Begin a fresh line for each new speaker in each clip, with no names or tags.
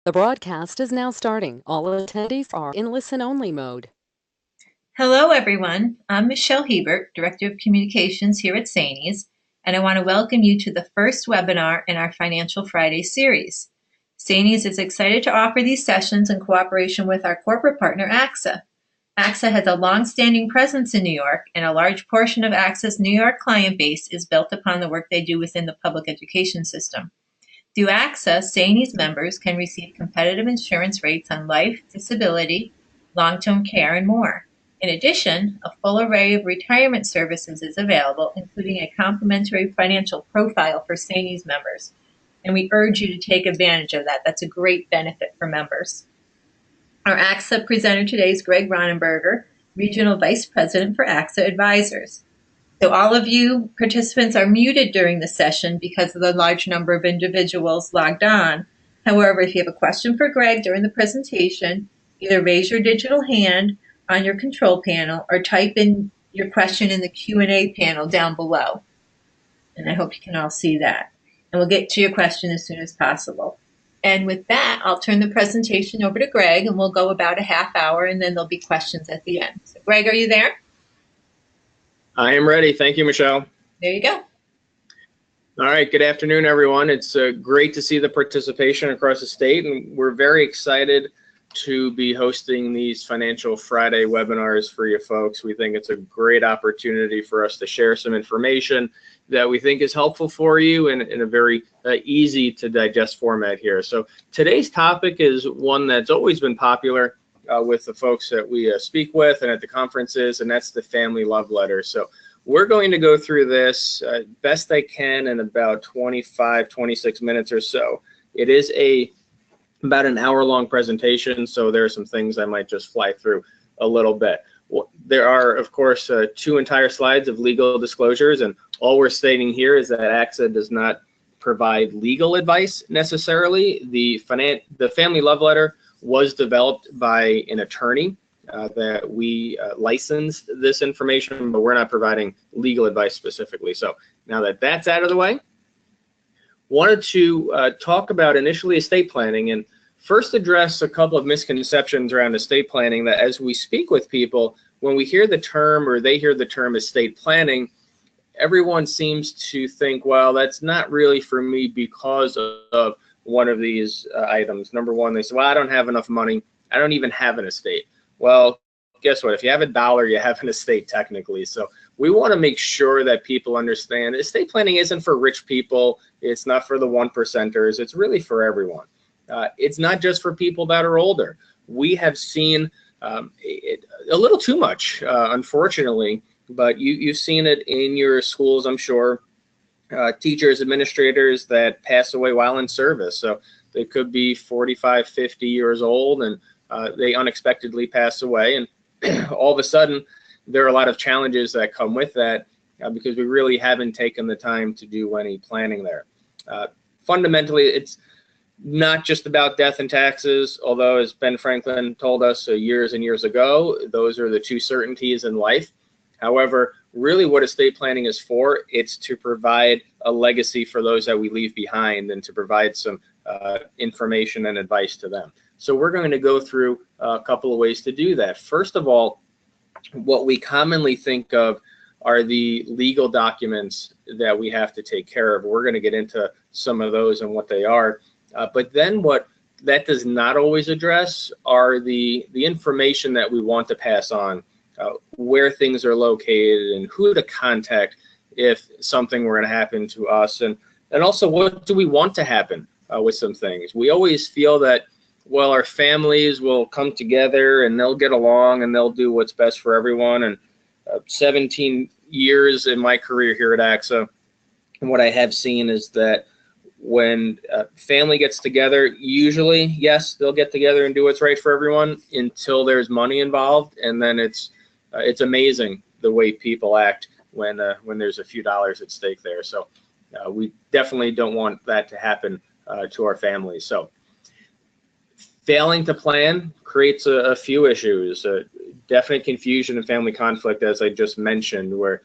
The broadcast is now starting. All attendees are in listen-only mode.
Hello, everyone. I'm Michelle Hebert, Director of Communications here at Saney's, and I want to welcome you to the first webinar in our Financial Friday series. Saney's is excited to offer these sessions in cooperation with our corporate partner, AXA. AXA has a long-standing presence in New York, and a large portion of AXA's New York client base is built upon the work they do within the public education system. Through AXA, Saney's members can receive competitive insurance rates on life, disability, long-term care, and more. In addition, a full array of retirement services is available, including a complimentary financial profile for Saney's members. And we urge you to take advantage of that. That's a great benefit for members. Our AXA presenter today is Greg Ronenberger, Regional Vice President for AXA Advisors. So all of you participants are muted during the session because of the large number of individuals logged on. However, if you have a question for Greg during the presentation, either raise your digital hand on your control panel or type in your question in the Q&A panel down below. And I hope you can all see that. And we'll get to your question as soon as possible. And with that, I'll turn the presentation over to Greg, and we'll go about a half hour, and then there'll be questions at the end. So Greg, are you there?
I am ready. Thank you, Michelle.
There you go.
All right. Good afternoon, everyone. It's great to see the participation across the state, and we're very excited to be hosting these Financial Friday webinars for you folks. We think it's a great opportunity for us to share some information that we think is helpful for you in a very easy to digest format here. So today's topic is one that's always been popular with the folks that we speak with and at the conferences, and that's the family love letter. So we're going to go through this best I can in about 25, 26 minutes or so. It is about an hour-long presentation, so there are some things I might just fly through a little bit. There are, of course, 2 entire slides of legal disclosures, and all we're stating here is that AXA does not provide legal advice necessarily. The family love letter was developed by an attorney that we licensed this information, but we're not providing legal advice specifically. So now that that's out of the way, wanted to talk about initially estate planning and first address a couple of misconceptions around estate planning that as we speak with people, when we hear the term or they hear the term estate planning, everyone seems to think, well, that's not really for me because of one of these items. Number one, they say, well, I don't have enough money. I don't even have an estate. Well, guess what? If you have $1, you have an estate technically. So we want to make sure that people understand estate planning isn't for rich people. It's not for the 1%ers. It's really for everyone. It's not just for people that are older. We have seen a little too much, unfortunately, but you've seen it in your schools, I'm sure. Teachers, administrators that pass away while in service. So they could be 45, 50 years old and they unexpectedly pass away. And all of a sudden, there are a lot of challenges that come with that because we really haven't taken the time to do any planning there. Fundamentally, it's not just about death and taxes, although as Ben Franklin told us years and years ago, those are the 2 certainties in life. However, really what estate planning is for, it's to provide a legacy for those that we leave behind and to provide some information and advice to them. So we're going to go through a couple of ways to do that. First of all, what we commonly think of are the legal documents that we have to take care of. We're going to get into some of those and what they are. But then what that does not always address are the information that we want to pass on. Where things are located and who to contact if something were going to happen to us, and also what do we want to happen with some things. We always feel that, well, our families will come together and they'll get along and they'll do what's best for everyone. And 17 years in my career here at AXA, and what I have seen is that when family gets together, usually, yes, they'll get together and do what's right for everyone until there's money involved, and then it's amazing the way people act when there's a few dollars at stake there. So we definitely don't want that to happen to our families. So failing to plan creates a few issues. Definite confusion and family conflict, as I just mentioned, where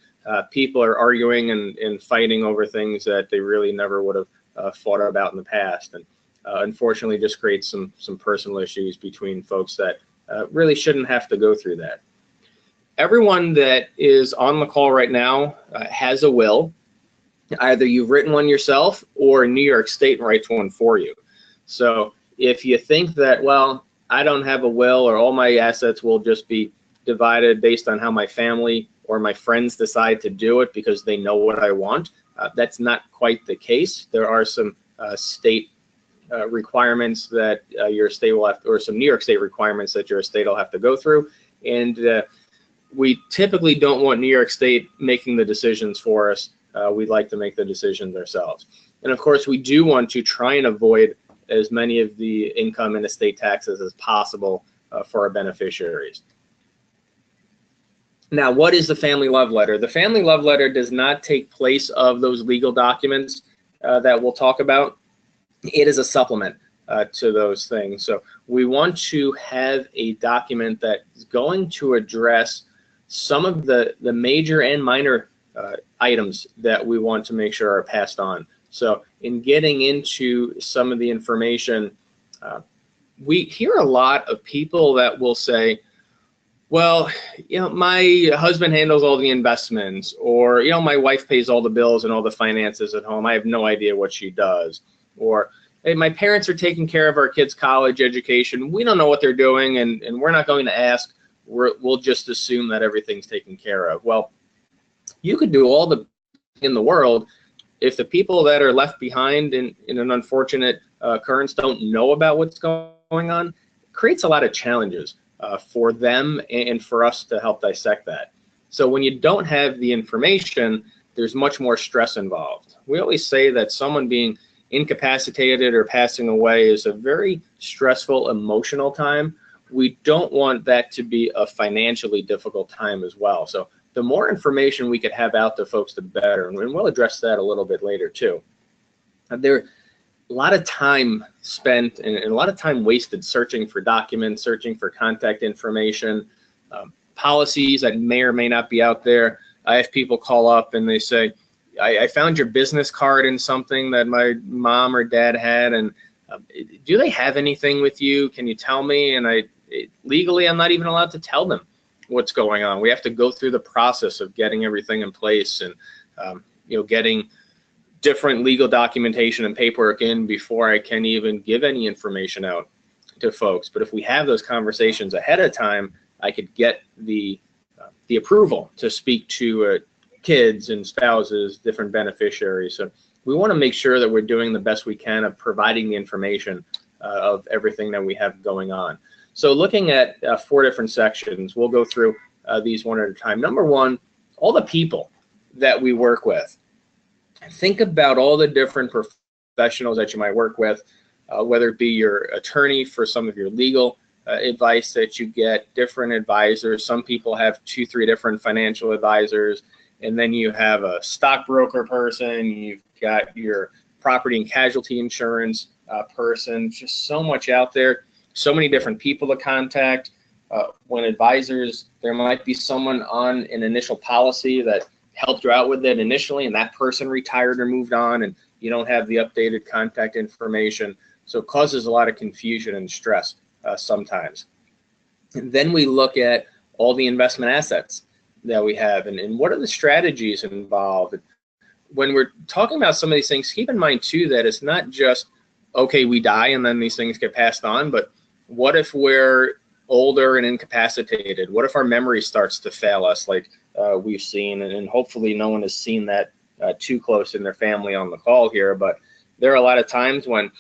people are arguing and fighting over things that they really never would have thought about in the past. And unfortunately just creates some personal issues between folks that really shouldn't have to go through that. Everyone that is on the call right now has a will. Either you've written one yourself or New York State writes one for you. So if you think that, well, I don't have a will or all my assets will just be divided based on how my family or my friends decide to do it because they know what I want, that's not quite the case. There are some state requirements that your state will have, or some New York State requirements that your state will have to go through. And we typically don't want New York State making the decisions for us. We'd like to make the decisions ourselves. And of course, we do want to try and avoid as many of the income and estate taxes as possible for our beneficiaries. Now, what is the family love letter? The family love letter does not take place of those legal documents that we'll talk about. It is a supplement to those things. So we want to have a document that is going to address some of the major and minor items that we want to make sure are passed on. So in getting into some of the information, we hear a lot of people that will say, well, my husband handles all the investments, or, my wife pays all the bills and all the finances at home. I have no idea what she does. Or, hey, my parents are taking care of our kids' college education. We don't know what they're doing, and we're not going to ask. We'll just assume that everything's taken care of. Well, you could do all the in the world. If the people that are left behind in an unfortunate occurrence don't know about what's going on, it creates a lot of challenges for them and for us to help dissect that. So when you don't have the information, there's much more stress involved. We always say that someone being incapacitated or passing away is a very stressful emotional time. We don't want that to be a financially difficult time as well. So the more information we could have out to folks, the better. And we'll address that a little bit later too. There a lot of time spent and a lot of time wasted searching for documents, searching for contact information, policies that may or may not be out there. I have people call up and they say, I found your business card in something that my mom or dad had, and do they have anything with you? Can you tell me? And legally, I'm not even allowed to tell them what's going on. We have to go through the process of getting everything in place and getting different legal documentation and paperwork in before I can even give any information out to folks. But if we have those conversations ahead of time, I could get the approval to speak to kids and spouses, different beneficiaries. So we want to make sure that we're doing the best we can of providing the information of everything that we have going on. So looking at 4 different sections, we'll go through these one at a time. Number one, all the people that we work with. Think about all the different professionals that you might work with, whether it be your attorney for some of your legal advice that you get, different advisors. Some people have 2, 3 different financial advisors, and then you have a stockbroker person, you've got your property and casualty insurance person, just so much out there, so many different people to contact. When advisors, there might be someone on an initial policy that helped you out with it initially, and that person retired or moved on, and you don't have the updated contact information. So it causes a lot of confusion and stress sometimes. And then we look at all the investment assets that we have, and what are the strategies involved. When we're talking about some of these things, keep in mind too that it's not just, okay, we die and then these things get passed on, but what if we're older and incapacitated? What if our memory starts to fail us, like we've seen, and hopefully no one has seen that too close in their family on the call here, but there are a lot of times when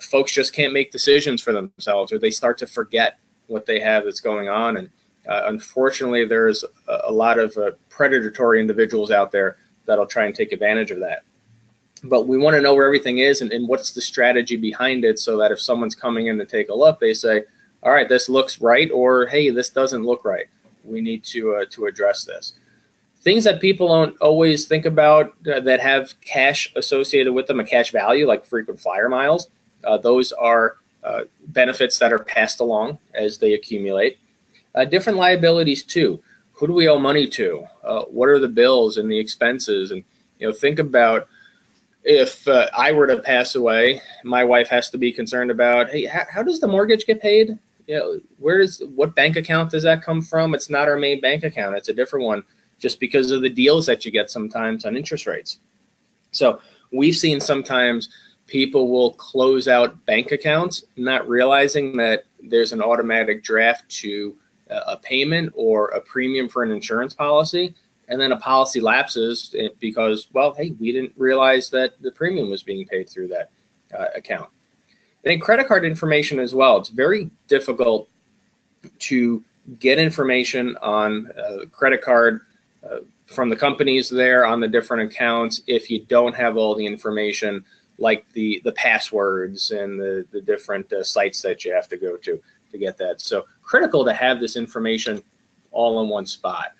folks just can't make decisions for themselves, or they start to forget what they have that's going on. And unfortunately, there's a lot of predatory individuals out there that'll try and take advantage of that. But we want to know where everything is and what's the strategy behind it, so that if someone's coming in to take a look, they say, all right, this looks right, or hey, this doesn't look right. We need to address this. Things that people don't always think about that have cash associated with them, a cash value, like frequent flyer miles. Those are benefits that are passed along as they accumulate. Different liabilities too. Who do we owe money to? What are the bills and the expenses? And think about, if I were to pass away, my wife has to be concerned about, hey, how does the mortgage get paid? What bank account does that come from? It's not our main bank account. It's a different one, just because of the deals that you get sometimes on interest rates. So we've seen sometimes people will close out bank accounts, not realizing that there's an automatic draft to a payment or a premium for an insurance policy, and then a policy lapses because, well, hey, we didn't realize that the premium was being paid through that account. And then credit card information as well. It's very difficult to get information on credit card from the companies there on the different accounts if you don't have all the information, like the passwords and the different sites that you have to go to get that. So critical to have this information all in one spot.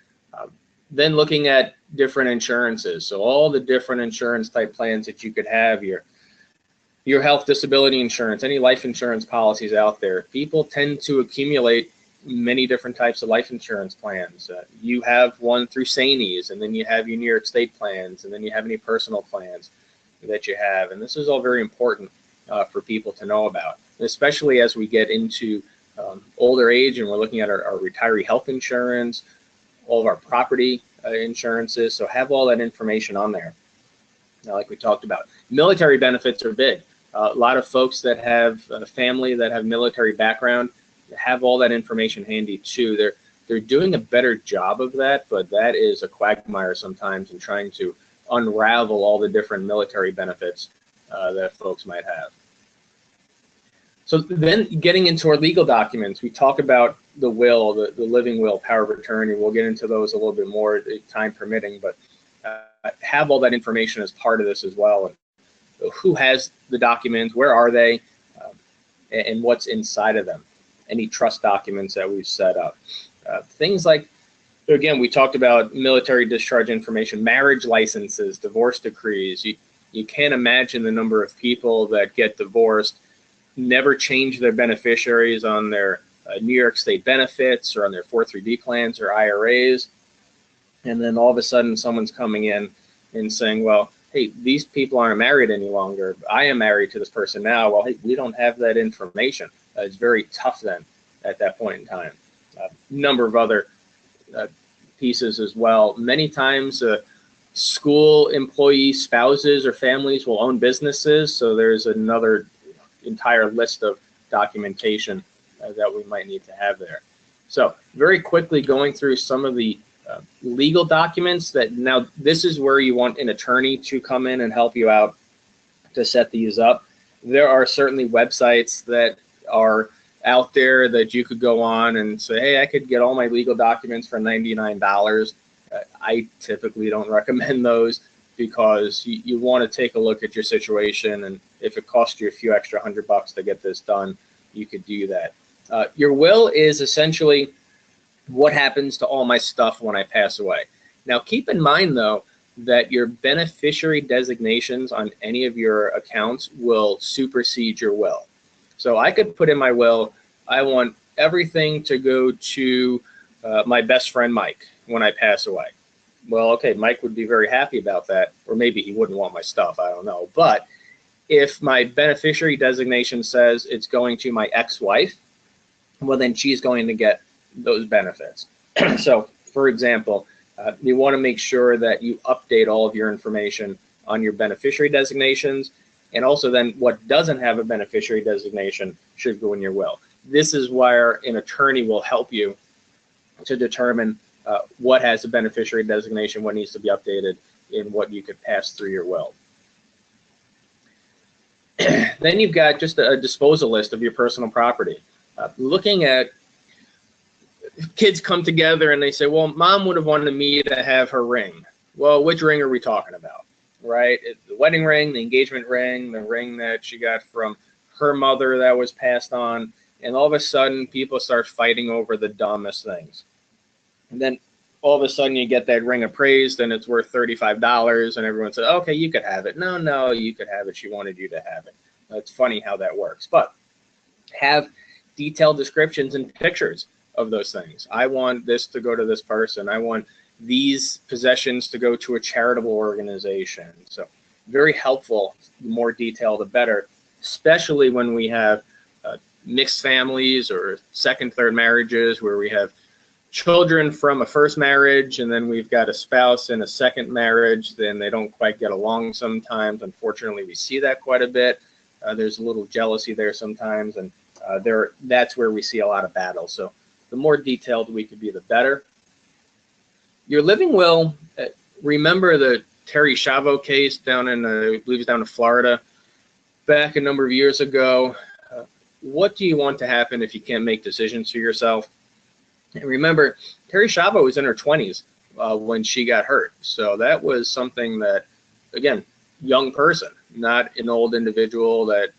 Then looking at different insurances. So all the different insurance type plans that you could have, your health disability insurance, any life insurance policies out there. People tend to accumulate many different types of life insurance plans. You have one through Saney's, and then you have your New York State plans, and then you have any personal plans that you have. And this is all very important for people to know about, especially as we get into older age and we're looking at our retiree health insurance, all of our property insurances. So have all that information on there. Now, like we talked about, military benefits are big. A lot of folks that have a family that have military background have all that information handy too. They're doing a better job of that, but that is a quagmire sometimes in trying to unravel all the different military benefits that folks might have. So then getting into our legal documents, we talk about the will, the living will, power of attorney. We'll get into those a little bit more, time permitting, but have all that information as part of this as well. And who has the documents, where are they, and what's inside of them. Any trust documents that we've set up. Things like, again, we talked about military discharge information, marriage licenses, divorce decrees. You can't imagine the number of people that get divorced, never change their beneficiaries on their New York State benefits or on their 403(b) plans or IRAs. And then all of a sudden someone's coming in and saying, well, hey, these people aren't married any longer. I am married to this person now. Well, hey, we don't have that information. It's very tough then at that point in time. Number of other pieces as well. Many times school employee spouses or families will own businesses. So there's another entire list of documentation that we might need to have there. So very quickly going through some of the legal documents that now this is where you want an attorney to come in and help you out to set these up. There are certainly websites that are out there that you could go on and say, hey, I could get all my legal documents for $99. I typically don't recommend those because you want to take a look at your situation, and if it costs you a few extra $100 to get this done, you could do that. Your will is essentially what happens to all my stuff when I pass away. Now, keep in mind, though, that your beneficiary designations on any of your accounts will supersede your will. So I could put in my will, I want everything to go to my best friend, Mike, when I pass away. Well, okay, Mike would be very happy about that, or maybe he wouldn't want my stuff, I don't know. But if my beneficiary designation says it's going to my ex-wife, well, then she's going to get those benefits. So, for example, you want to make sure that you update all of your information on your beneficiary designations, and also then what doesn't have a beneficiary designation should go in your will. This is where an attorney will help you to determine what has a beneficiary designation, what needs to be updated, and what you could pass through your will. Then you've got just a disposal list of your personal property. Looking at kids come together and they say, well, mom would have wanted me to have her ring. Well, which ring are we talking about, right? The wedding ring, the engagement ring, the ring that she got from her mother that was passed on, and all of a sudden people start fighting over the dumbest things. And then all of a sudden you get that ring appraised and it's worth $35 and everyone says, okay, you could have it. No, you could have it. She wanted you to have it. It's funny how that works. But have detailed descriptions and pictures of those things. I want this to go to this person. I want these possessions to go to a charitable organization. So very helpful. The more detail, the better, especially when we have mixed families or second, third marriages where we have children from a first marriage and then we've got a spouse in a second marriage, then they don't quite get along sometimes. Unfortunately, we see that quite a bit. There's a little jealousy there sometimes, and that's where we see a lot of battles. So the more detailed we could be, the better. Your living will, remember the Terry Chavo case down in, I believe it was down in Florida back a number of years ago. What do you want to happen if you can't make decisions for yourself? And remember, Terry Chavo was in her 20s when she got hurt. So that was something that, again, young person, not an old individual that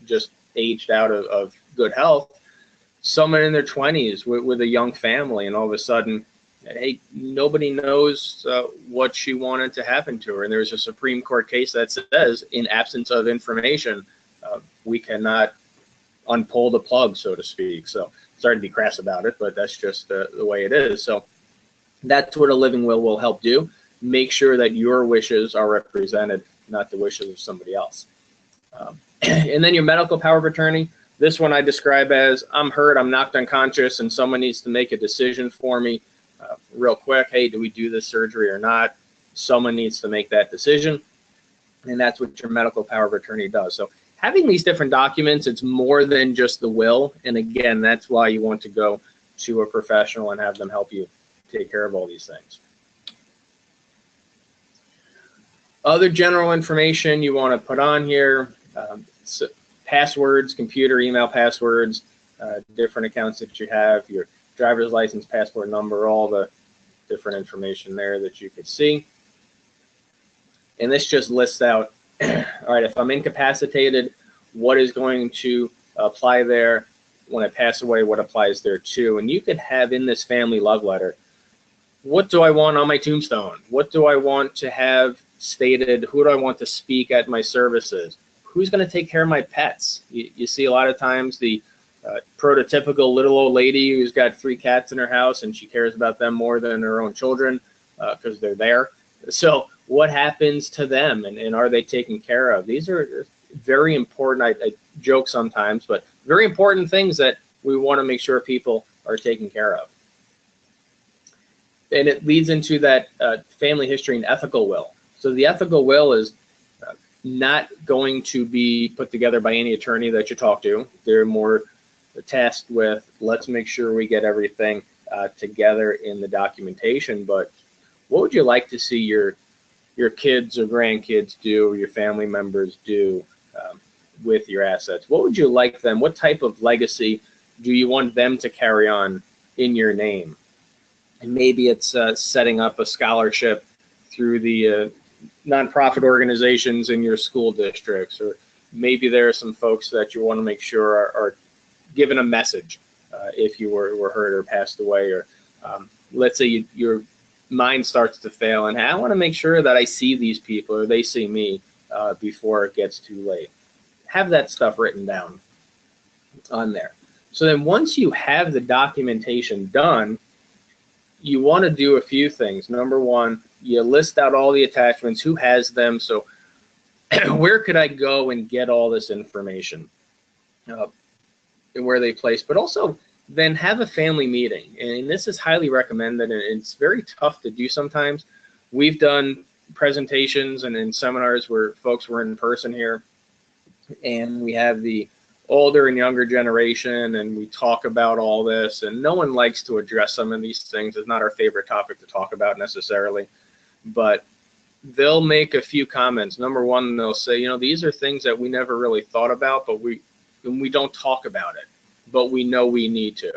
just aged out of good health. Someone in their 20s with a young family, and all of a sudden, hey, nobody knows what she wanted to happen to her. And there's a Supreme Court case that says, in absence of information, we cannot unpull the plug, so to speak. So sorry to be crass about it, but that's just the way it is. So that's what a living will help do. Make sure that your wishes are represented, not the wishes of somebody else. And then your medical power of attorney. This one I describe as, I'm hurt, I'm knocked unconscious, and someone needs to make a decision for me real quick. Hey, do we do this surgery or not? Someone needs to make that decision. And that's what your medical power of attorney does. So having these different documents, it's more than just the will. And again, that's why you want to go to a professional and have them help you take care of all these things. Other general information you want to put on here, so passwords, computer, email passwords, different accounts that you have, your driver's license, passport number, all the different information there that you could see. And this just lists out, all right, if I'm incapacitated, what is going to apply there? When I pass away, what applies there too? And you could have in this family love letter, what do I want on my tombstone? What do I want to have stated? Who do I want to speak at my services? Who's going to take care of my pets? You see a lot of times the prototypical little old lady who's got 3 cats in her house and she cares about them more than her own children because they're there. So what happens to them, and are they taken care of? These are very important. I joke sometimes, but very important things that we want to make sure people are taken care of. And it leads into that family history and ethical will. So the ethical will is not going to be put together by any attorney that you talk to. They're more tasked with, let's make sure we get everything together in the documentation. But what would you like to see your kids or grandkids do, or your family members do with your assets? What would you like them? What type of legacy do you want them to carry on in your name? And maybe it's setting up a scholarship through the nonprofit organizations in your school districts, or maybe there are some folks that you want to make sure are given a message if you were hurt or passed away, or let's say your mind starts to fail and I want to make sure that I see these people or they see me before it gets too late. Have that stuff written down on there. So then once you have the documentation done, you want to do a few things. Number one, you list out all the attachments, who has them. So where could I go and get all this information and where they placed, but also then have a family meeting. And this is highly recommended, and it's very tough to do sometimes. We've done presentations and seminars where folks were in person here, and we have the older and younger generation, and we talk about all this, and no one likes to address some of these things. It's not our favorite topic to talk about necessarily, but they'll make a few comments. Number one, they'll say, you know, these are things that we never really thought about, but we don't talk about it, but we know we need to.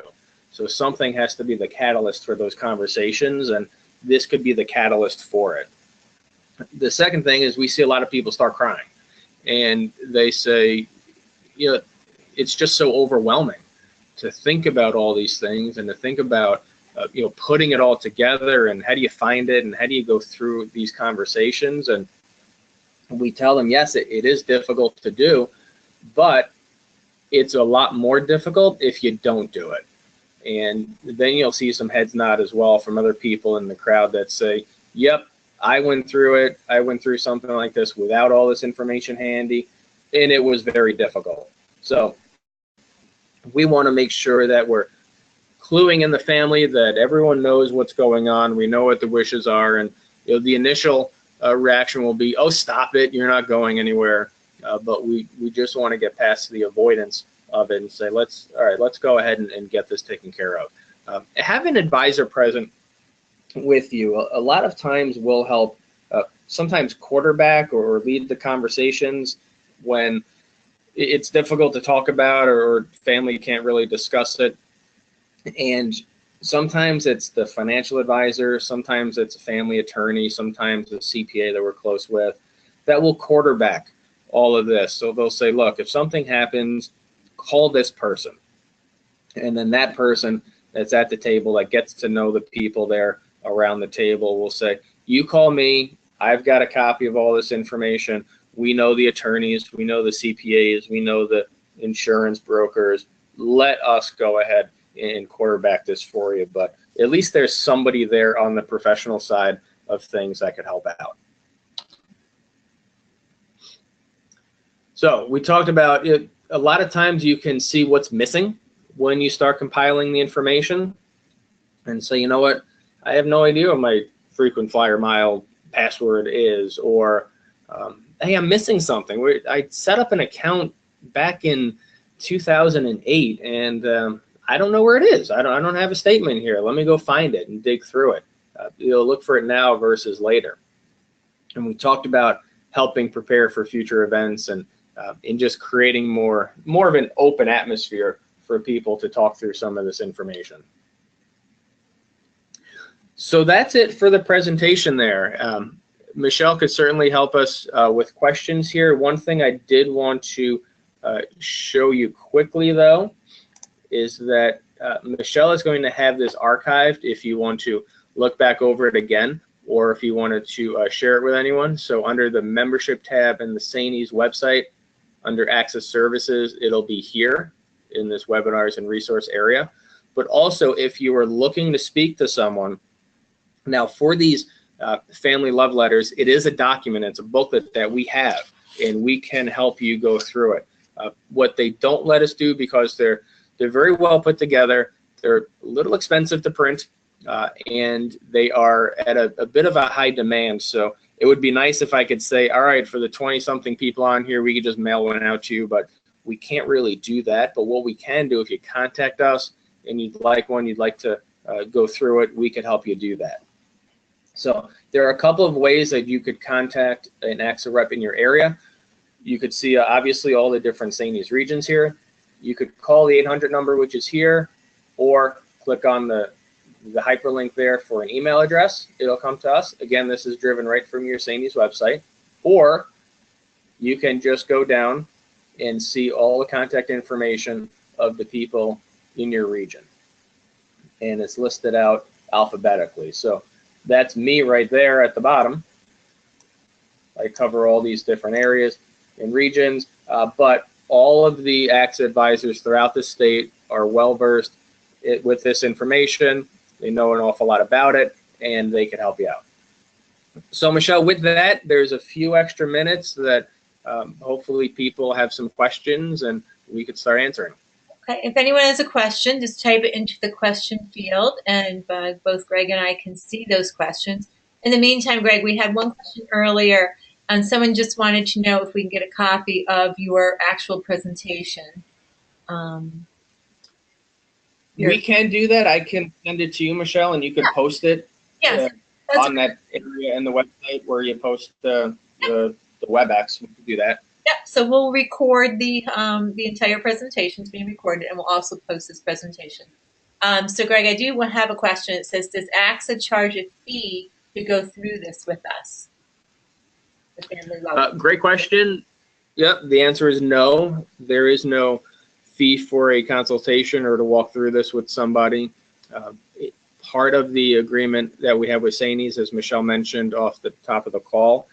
So something has to be the catalyst for those conversations, and this could be the catalyst for it. The second thing is we see a lot of people start crying, and they say, you know, it's just so overwhelming to think about all these things and to think about, you know, putting it all together, and how do you find it, and how do you go through these conversations? And we tell them, yes, it is difficult to do, but it's a lot more difficult if you don't do it. And then you'll see some heads nod as well from other people in the crowd that say, yep, I went through it. I went through something like this without all this information handy, and it was very difficult. So we want to make sure that we're cluing in the family, that everyone knows what's going on. We know what the wishes are, and the initial reaction will be, "Oh, stop it! You're not going anywhere." But we just want to get past the avoidance of it and say, all right, let's go ahead and get this taken care of. Have an advisor present with you. A lot of times will help sometimes quarterback or lead the conversations when it's difficult to talk about or family can't really discuss it. And sometimes it's the financial advisor, sometimes it's a family attorney, sometimes a CPA that we're close with that will quarterback all of this. So they'll say, look, if something happens, call this person. And then that person that's at the table that gets to know the people there around the table will say, you call me, I've got a copy of all this information. We know the attorneys, we know the CPAs, we know the insurance brokers. Let us go ahead and quarterback this for you. But at least there's somebody there on the professional side of things that could help out. So we talked about it. A lot of times you can see what's missing when you start compiling the information and say, you know what, I have no idea what my frequent flyer mile password is, or hey, I'm missing something. I set up an account back in 2008 and I don't know where it is. I don't have a statement here. Let me go find it and dig through it. You'll look for it now versus later. And we talked about helping prepare for future events and in just creating more of an open atmosphere for people to talk through some of this information. So that's it for the presentation there. Michelle could certainly help us with questions here. One thing I did want to show you quickly though is that Michelle is going to have this archived if you want to look back over it again, or if you wanted to share it with anyone. So under the membership tab in the Saney's website, under access services, it'll be here in this webinars and resource area. But also if you are looking to speak to someone, now for these family love letters, it is a document, it's a booklet that we have, and we can help you go through it. What they don't let us do, because they're very well put together, they're a little expensive to print, and they are at a bit of a high demand. So it would be nice if I could say, all right, for the 20-something people on here, we could just mail one out to you, but we can't really do that. But what we can do, if you contact us and you'd like one, you'd like to go through it, we could help you do that. So there are a couple of ways that you could contact an AXA rep in your area. You could see obviously all the different Saney's regions here. You could call the 800 number, which is here, or click on the hyperlink there for an email address. It'll come to us. Again, this is driven right from your Saney's website. Or you can just go down and see all the contact information of the people in your region. And it's listed out alphabetically. So that's me right there at the bottom. I cover all these different areas and regions, but all of the AXA advisors throughout the state are well versed with this information. They know an awful lot about it, and they can help you out. So Michelle, with that, there's a few extra minutes that hopefully people have some questions and we could start answering.
Okay, if anyone has a question, just type it into the question field, and both Greg and I can see those questions. In the meantime, Greg, we had one question earlier, and someone just wanted to know if we can get a copy of your actual presentation.
We can do that. I can send it to you, Michelle, and you can post it on that area in the website where you post the WebEx. We can do that.
Yep. So we'll record the entire presentation is being recorded, and we'll also post this presentation. So Greg, I do have a question. It says, does AXA charge a fee to go through this with us?
Great question. Yep. The answer is no. There is no fee for a consultation or to walk through this with somebody. Part of the agreement that we have with Saney's, as Michelle mentioned off the top of the call,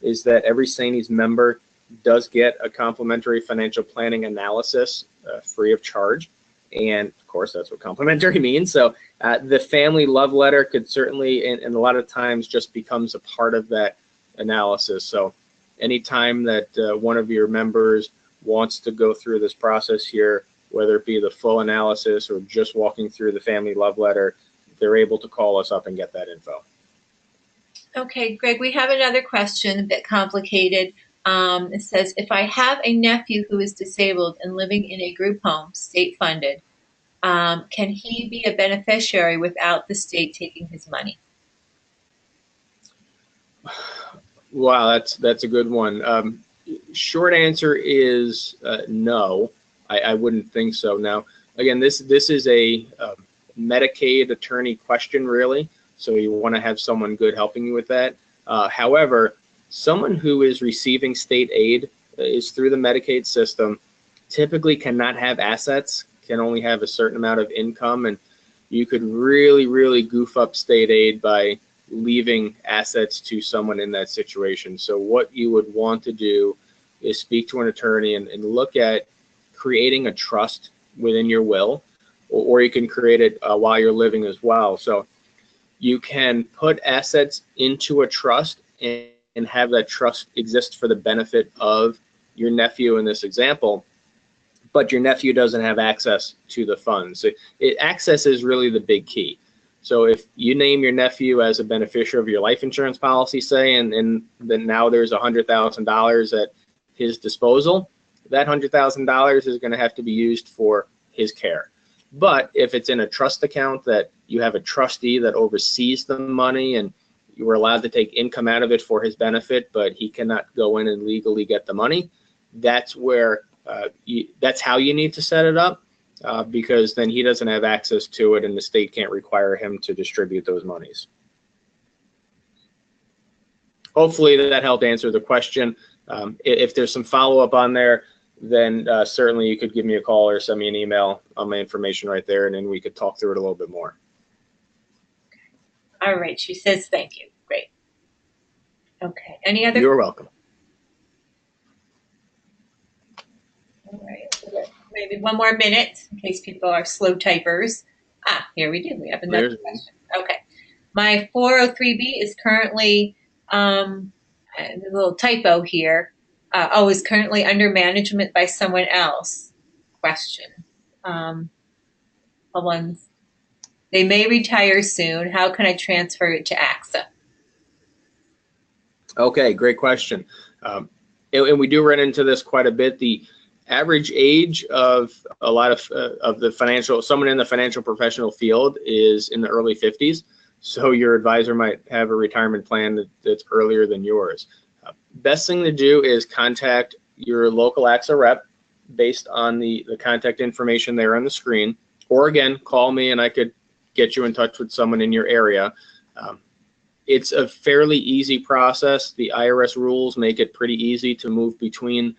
is that every Saney's member does get a complimentary financial planning analysis free of charge. And of course, that's what complementary means. So the family love letter could certainly, and a lot of times, just becomes a part of that analysis. So anytime that one of your members wants to go through this process here, whether it be the full analysis or just walking through the family love letter, they're able to call us up and get that info.
Okay, Greg, we have another question, a bit complicated. It says, if I have a nephew who is disabled and living in a group home, state funded, can he be a beneficiary without the state taking his money?
Wow, that's a good one. Short answer is no. I wouldn't think so. Now, again, this is a Medicaid attorney question, really. So you want to have someone good helping you with that. However, someone who is receiving state aid is through the Medicaid system, typically cannot have assets, can only have a certain amount of income, and you could really goof up state aid by leaving assets to someone in that situation. So what you would want to do is speak to an attorney and look at creating a trust within your will, or you can create it while you're living as well. So you can put assets into a trust and have that trust exist for the benefit of your nephew in this example, but your nephew doesn't have access to the funds. Access is really the big key. So if you name your nephew as a beneficiary of your life insurance policy, say, and then now there's $100,000 at his disposal, that $100,000 is going to have to be used for his care. But if it's in a trust account that you have a trustee that oversees the money and you were allowed to take income out of it for his benefit, but he cannot go in and legally get the money, that's where that's how you need to set it up, because then he doesn't have access to it and the state can't require him to distribute those monies. Hopefully that helped answer the question. If there's some follow-up on there, then certainly you could give me a call or send me an email on my information right there, and then we could talk through it a little bit more.
All right, she says thank you. Great. Okay, any other?
You're welcome.
All right, maybe one more minute in case people are slow typers. Here we do. We have another question. Okay. My 403B is currently, a little typo here. Is currently under management by someone else. Question. They may retire soon. How can I transfer it to AXA?
Okay, great question. And we do run into this quite a bit. The average age of a lot of someone in the financial professional field is in the early 50s. So your advisor might have a retirement plan that's earlier than yours. Best thing to do is contact your local AXA rep based on the contact information there on the screen, or again, call me and I could get you in touch with someone in your area. It's a fairly easy process. The IRS rules make it pretty easy to move between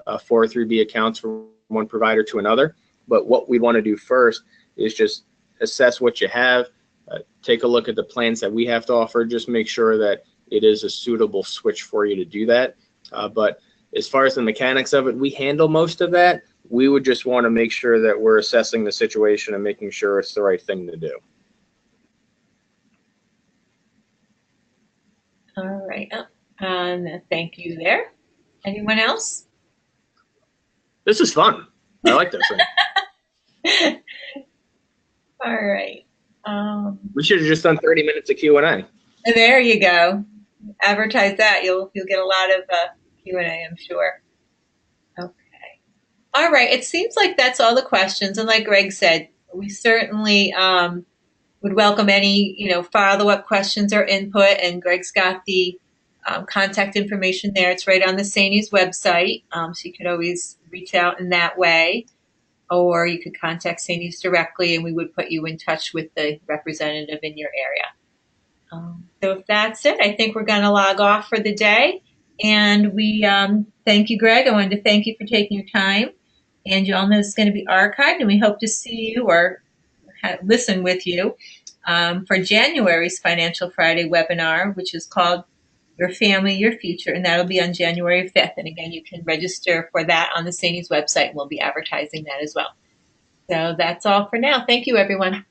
403B accounts from one provider to another. But what we want to do first is just assess what you have, take a look at the plans that we have to offer, just make sure that it is a suitable switch for you to do that. But as far as the mechanics of it, we handle most of that. We would just want to make sure that we're assessing the situation and making sure it's the right thing to do.
All right. Thank you there. Anyone else?
This is fun. I like this thing.
All right.
We should have just done 30 minutes of Q&A.
There you go. Advertise that. You'll get a lot of Q&A, I'm sure. Okay. All right. It seems like that's all the questions. And like Greg said, we certainly would welcome any follow-up questions or input. And Greg's got the contact information there. It's right on the Saney's website, so you could always reach out in that way, or you could contact Saney's directly, and we would put you in touch with the representative in your area. So if that's it, I think we're going to log off for the day. And we thank you, Greg. I wanted to thank you for taking your time. And you all know this is going to be archived, and we hope to see you or listen with you for January's Financial Friday webinar, which is called Your Family, Your Future, and that'll be on January 5th. And again, you can register for that on the Saney's website, and we'll be advertising that as well. So that's all for now. Thank you, everyone.